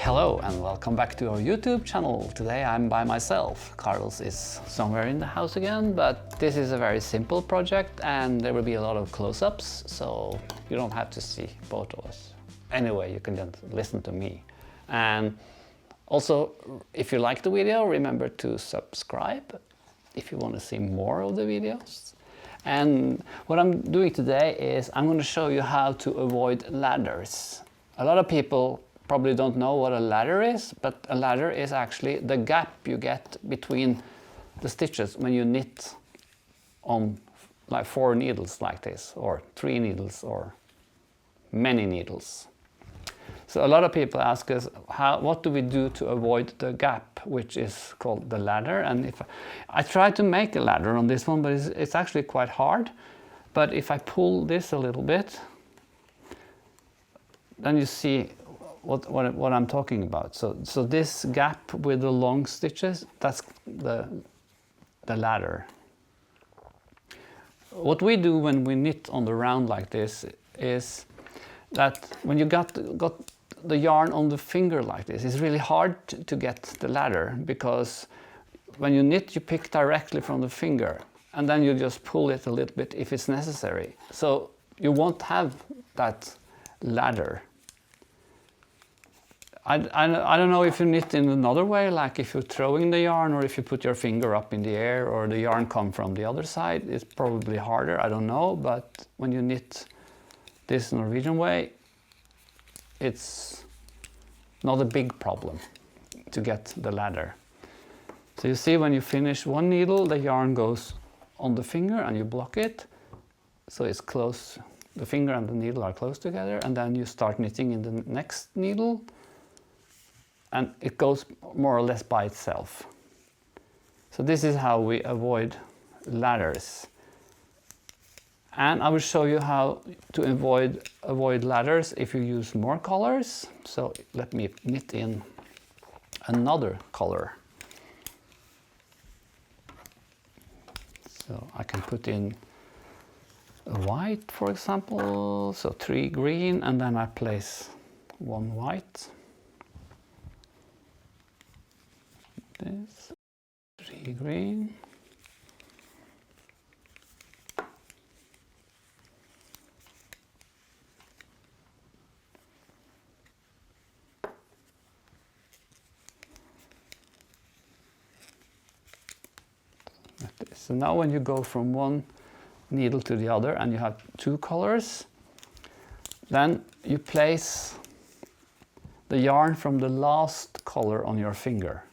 Hello and welcome back to our YouTube channel. Today I'm by myself. Carlos is somewhere in the house again, but this is a very simple project and there will be a lot of close-ups, so you don't have to see both of us. Anyway, you can just listen to me. And also, if you like the video, remember to subscribe if you want to see more of the videos. And what I'm doing today is I'm going to show you how to avoid ladders. A lot of people probably don't know what a ladder is, but a ladder is actually the gap you get between the stitches when you knit on like 4 needles like this, or 3 needles, or many needles. So a lot of people ask us, what do we do to avoid the gap, which is called the ladder? And if I try to make a ladder on this one, but it's actually quite hard. But if I pull this a little bit, then you see what I'm talking about. So this gap with the long stitches, that's the ladder. What we do when we knit on the round like this is that when you got the yarn on the finger like this, it's really hard to get the ladder, because when you knit you pick directly from the finger and then you just pull it a little bit if it's necessary. So you won't have that ladder. I don't know if you knit in another way, like if you're throwing the yarn or if you put your finger up in the air or the yarn come from the other side. It's probably harder, I don't know, but when you knit this Norwegian way, it's not a big problem to get the ladder. So you see, when you finish one needle, the yarn goes on the finger and you block it, so it's close, the finger and the needle are close together, and then you start knitting in the next needle and it goes more or less by itself. So this is how we avoid ladders. And I will show you how to avoid ladders if you use more colors. So let me knit in another color. So I can put in a white, for example. So 3 green, and then I place 1 white. This 3 green. So now when you go from one needle to the other and you have 2 colors, then you place the yarn from the last color on your finger.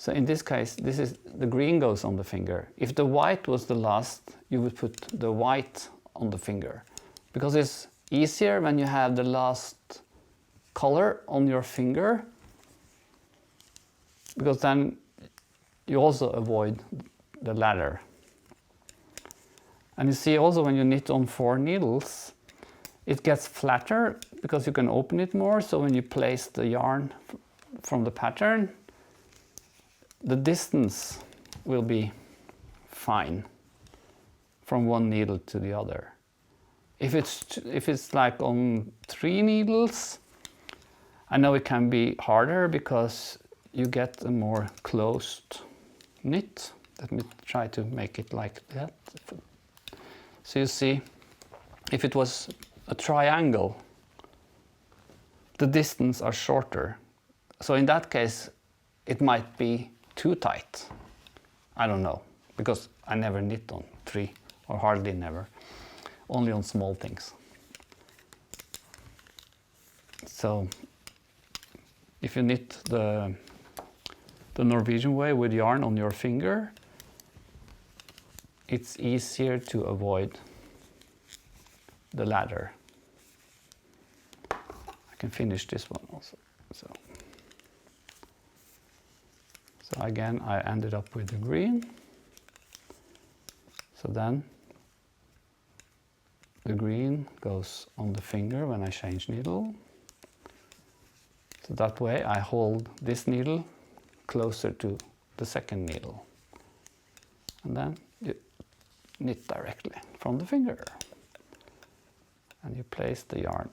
So in this case, this is the green goes on the finger. If the white was the last, you would put the white on the finger, because it's easier when you have the last color on your finger, because then you also avoid the ladder. And you see also when you knit on 4 needles, it gets flatter because you can open it more. So when you place the yarn from the pattern, the distance will be fine from one needle to the other. If it's like on 3 needles, I know it can be harder because you get a more closed knit. Let me try to make it like that. So you see, if it was a triangle, the distance are shorter. So in that case, it might be too tight. I don't know, because I never knit on 3, or hardly never, only on small things. So if you knit the Norwegian way with yarn on your finger, it's easier to avoid the ladder. I can finish this one also. So again, I ended up with the green. So then the green goes on the finger when I change needle. So that way I hold this needle closer to the second needle. And then you knit directly from the finger. And you place the yarn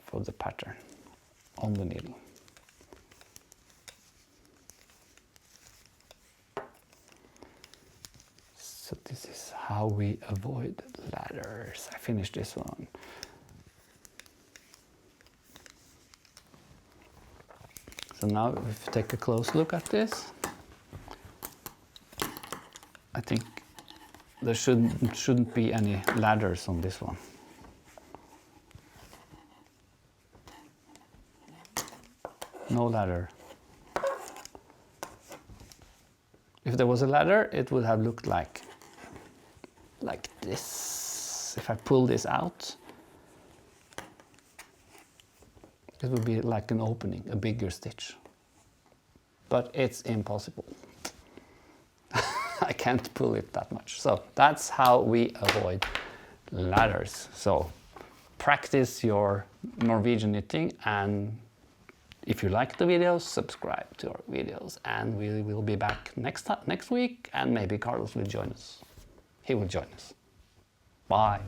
for the pattern. on the needle. So this is how we avoid ladders. I finished this one. So now if you take a close look at this, I think there shouldn't be any ladders on this one. No ladder. If there was a ladder, it would have looked like this. If I pull this out, it would be like an opening, a bigger stitch. But it's impossible. I can't pull it that much. So that's how we avoid ladders. So practice your Norwegian knitting, and if you like the videos, subscribe to our videos, and we will be back next week, and maybe Carlos will join us. He will join us. Bye.